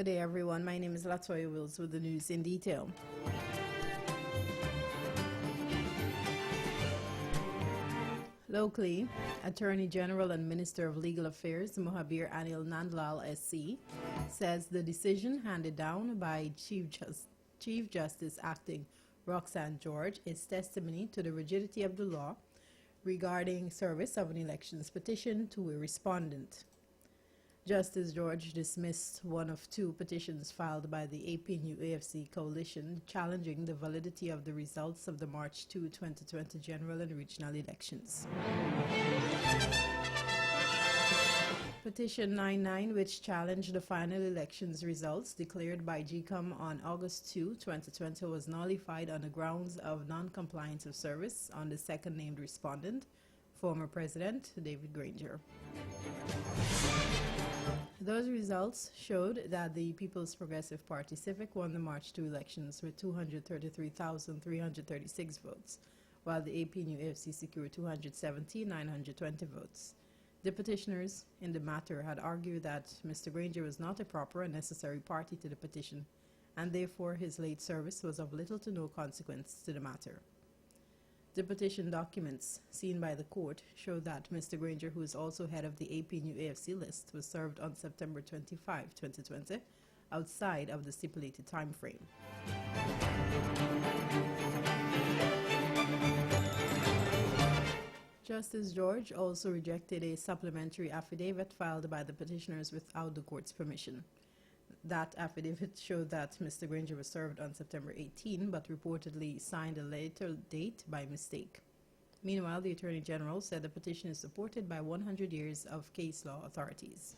Good day, everyone. My name is LATOYA with the news in detail. Locally, Attorney General and Minister of Legal Affairs Mohabir Anil Nandlal SC says the decision handed down by Chief Justice Acting Roxanne George is testimony to the rigidity of the law regarding service of an elections petition to a respondent. Justice George dismissed one of two petitions filed by the APNU-AFC coalition challenging the validity of the results of the March 2, 2020 general and regional elections. Petition 99, which challenged the final elections results declared by GCOM on August 2, 2020, was nullified on the grounds of non-compliance of service on the second named respondent, former President David Granger. Those results showed that the People's Progressive Party Civic won the March 2 elections with 233,336 votes, while the APNU-AFC secured 217,920 votes. The petitioners in the matter had argued that Mr. Granger was not a proper and necessary party to the petition, and therefore his late service was of little to no consequence to the matter. The petition documents seen by the court show that Mr. Granger, who is also head of the APNU-AFC list, was served on September 25, 2020, outside of the stipulated time frame. Justice George also rejected a supplementary affidavit filed by the petitioners without the court's permission. That affidavit showed that Mr. Granger was served on September 18, but reportedly signed a later date by mistake. Meanwhile, the Attorney General said the petition is supported by 100 years of case law authorities.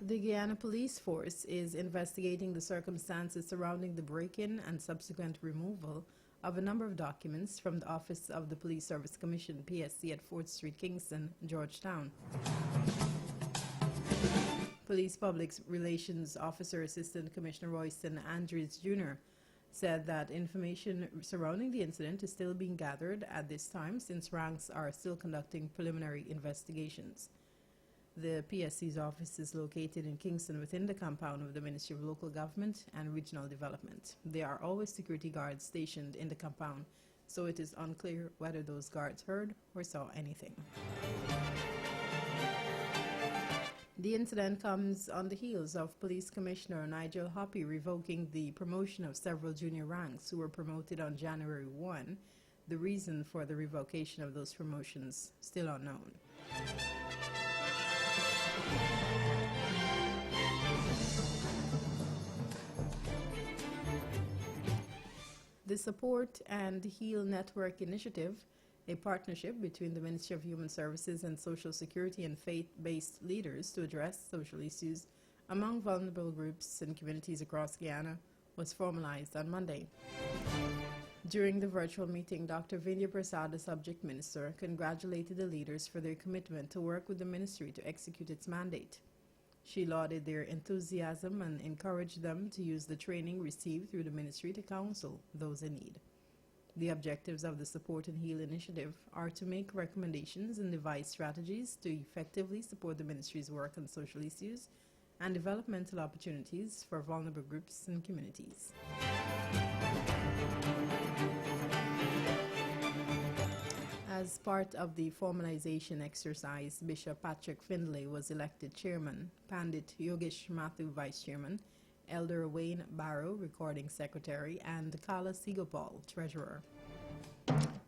The Guyana Police Force is investigating the circumstances surrounding the break-in and subsequent removal of a number of documents from the Office of the Police Service Commission, PSC, at 4th Street, Kingston, Georgetown. Police Public Relations Officer Assistant Commissioner Royston Andrews Jr. said that information surrounding the incident is still being gathered at this time since ranks are still conducting preliminary investigations. The PSC's office is located in Kingston within the compound of the Ministry of Local Government and Regional Development. There are always security guards stationed in the compound, so it is unclear whether those guards heard or saw anything. The incident comes on the heels of Police Commissioner Nigel Hoppy revoking the promotion of several junior ranks who were promoted on January 1. The reason for the revocation of those promotions still unknown. The Support and Heal Network Initiative, a partnership between the Ministry of Human Services and Social Security and faith-based leaders to address social issues among vulnerable groups and communities across Guyana, was formalized on Monday. During the virtual meeting, Dr. Vindya Prasad, the subject minister, congratulated the leaders for their commitment to work with the ministry to execute its mandate. She lauded their enthusiasm and encouraged them to use the training received through the ministry to counsel those in need. The objectives of the Support and Heal initiative are to make recommendations and devise strategies to effectively support the ministry's work on social issues and developmental opportunities for vulnerable groups and communities. As part of the formalization exercise, Bishop Patrick Findlay was elected chairman, Pandit Yogesh Matthew vice chairman, Elder Wayne Barrow recording secretary, and Kala Sigopal treasurer.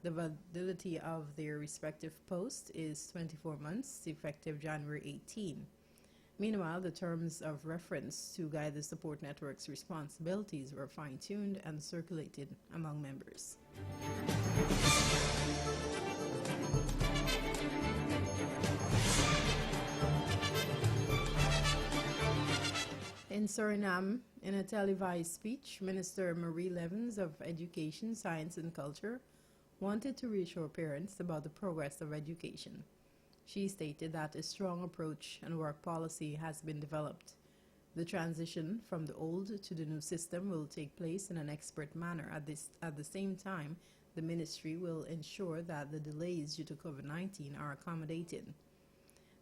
The validity of their respective posts is 24 months, effective January 18. Meanwhile, the terms of reference to guide the support network's responsibilities were fine-tuned and circulated among members. In Suriname, in a televised speech, Minister Marie Levens of Education, Science and Culture wanted to reassure parents about the progress of education. She stated that a strong approach and work policy has been developed The transition from the old to the new system will take place in an expert manner. At the same time, the ministry will ensure that the delays due to COVID-19 are accommodated.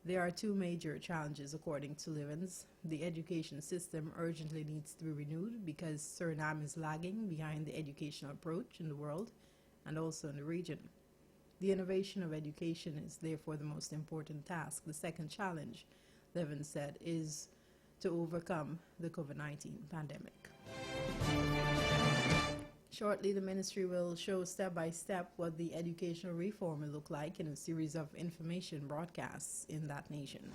There are two major challenges, according to Livens. The education system urgently needs to be renewed because Suriname is lagging behind the educational approach in the world and also in the region. The innovation of education is therefore the most important task. The second challenge, Livens said, is to overcome the COVID-19 pandemic. Shortly, the ministry will show step by step what the educational reform will look like in a series of information broadcasts in that nation.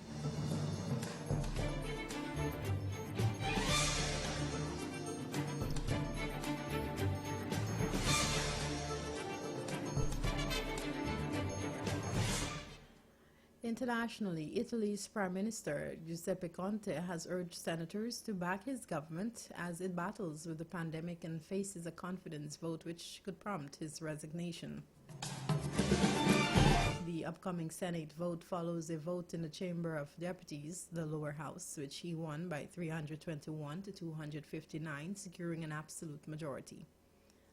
Internationally, Italy's Prime Minister Giuseppe Conte has urged senators to back his government as it battles with the pandemic and faces a confidence vote which could prompt his resignation. The upcoming Senate vote follows a vote in the Chamber of Deputies, the lower house, which he won by 321 to 259, securing an absolute majority.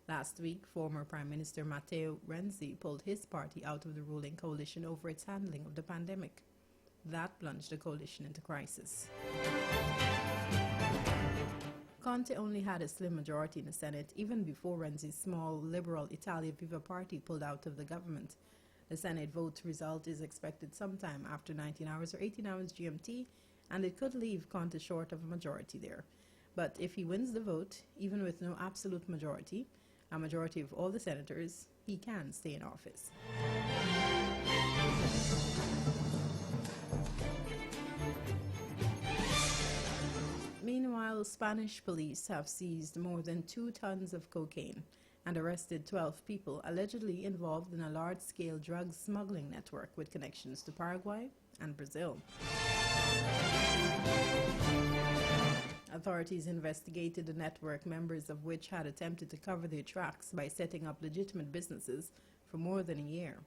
Last week, former Prime Minister Matteo Renzi pulled his party out of the ruling coalition over its handling of the pandemic. That plunged the coalition into crisis. Conte only had a slim majority in the Senate even before Renzi's small liberal Italia Viva party pulled out of the government. The Senate vote result is expected sometime after 19 hours or 18 hours GMT, and it could leave Conte short of a majority there. But if he wins the vote, even with no absolute majority, a majority of all the senators, he can stay in office. Meanwhile, Spanish police have seized more than 2 tons of cocaine and arrested 12 people allegedly involved in a large-scale drug smuggling network with connections to Paraguay and Brazil. Authorities investigated the network, members of which had attempted to cover their tracks by setting up legitimate businesses for more than a year.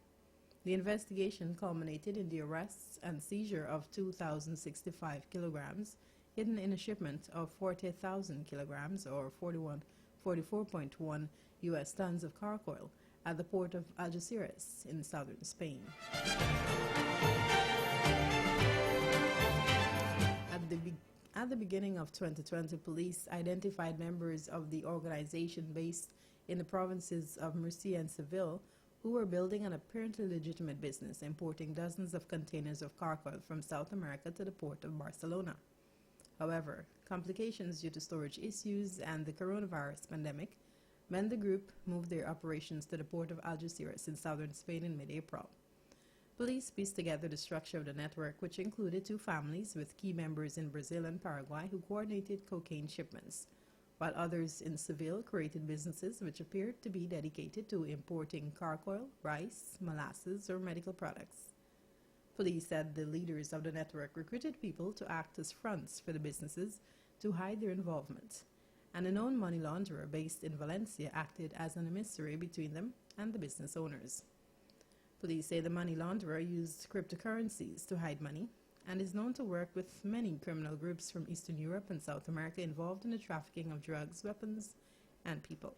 The investigation culminated in the arrests and seizure of 2,065 kilograms, hidden in a shipment of 40,000 kilograms or 44.1 U.S. tons of carcoil at the port of Algeciras in southern Spain. At the beginning of 2020, police identified members of the organization based in the provinces of Murcia and Seville who were building an apparently legitimate business, importing dozens of containers of carcoil from South America to the port of Barcelona. However, complications due to storage issues and the coronavirus pandemic meant the group moved their operations to the port of Algeciras in southern Spain in mid-April. Police pieced together the structure of the network, which included 2 families with key members in Brazil and Paraguay who coordinated cocaine shipments, while others in Seville created businesses which appeared to be dedicated to importing carcoil, rice, molasses, or medical products. Police said the leaders of the network recruited people to act as fronts for the businesses to hide their involvement, and a known money launderer based in Valencia acted as an emissary between them and the business owners. Police say the money launderer used cryptocurrencies to hide money and is known to work with many criminal groups from Eastern Europe and South America involved in the trafficking of drugs, weapons, and people.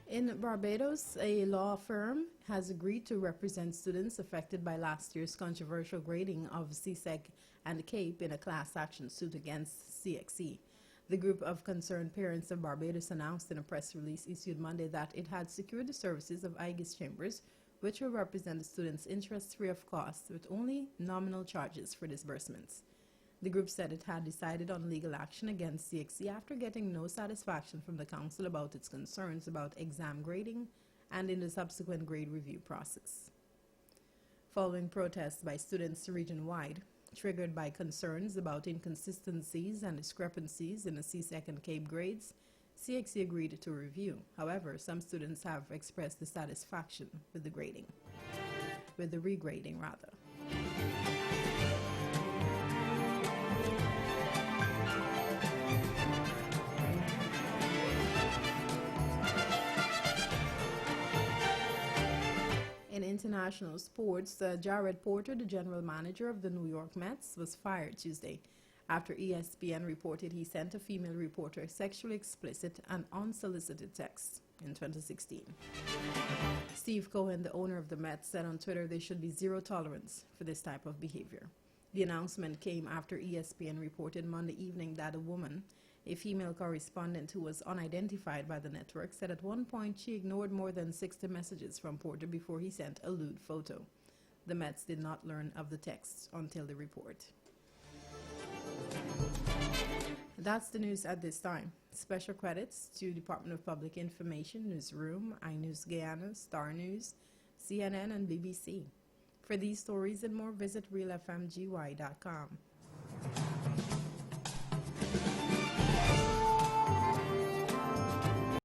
In Barbados, a law firm has agreed to represent students affected by last year's controversial grading of CSEC and CAPE in a class action suit against CXC. The group of concerned parents of Barbados announced in a press release issued Monday that it had secured the services of IGIS Chambers, which will represent the students interest-free of cost with only nominal charges for disbursements. The group said it had decided on legal action against CXC after getting no satisfaction from the council about its concerns about exam grading and in the subsequent grade review process. Following protests by students region-wide, triggered by concerns about inconsistencies and discrepancies in the CSEC and CAPE grades, CXC agreed to review. However, some students have expressed dissatisfaction with the regrading rather. international sports, Jared Porter, the general manager of the New York Mets, was fired Tuesday after ESPN reported he sent a female reporter sexually explicit and unsolicited texts in 2016. Steve Cohen, the owner of the Mets, said on Twitter there should be zero tolerance for this type of behavior. The announcement came after ESPN reported Monday evening that a woman, a female correspondent who was unidentified by the network, said at one point she ignored more than 60 messages from Porter before he sent a lewd photo. The Mets did not learn of the texts until the report. That's the news at this time. Special credits to Department of Public Information, Newsroom, iNews Guyana, Star News, CNN, and BBC. For these stories and more, visit realfmgy.com.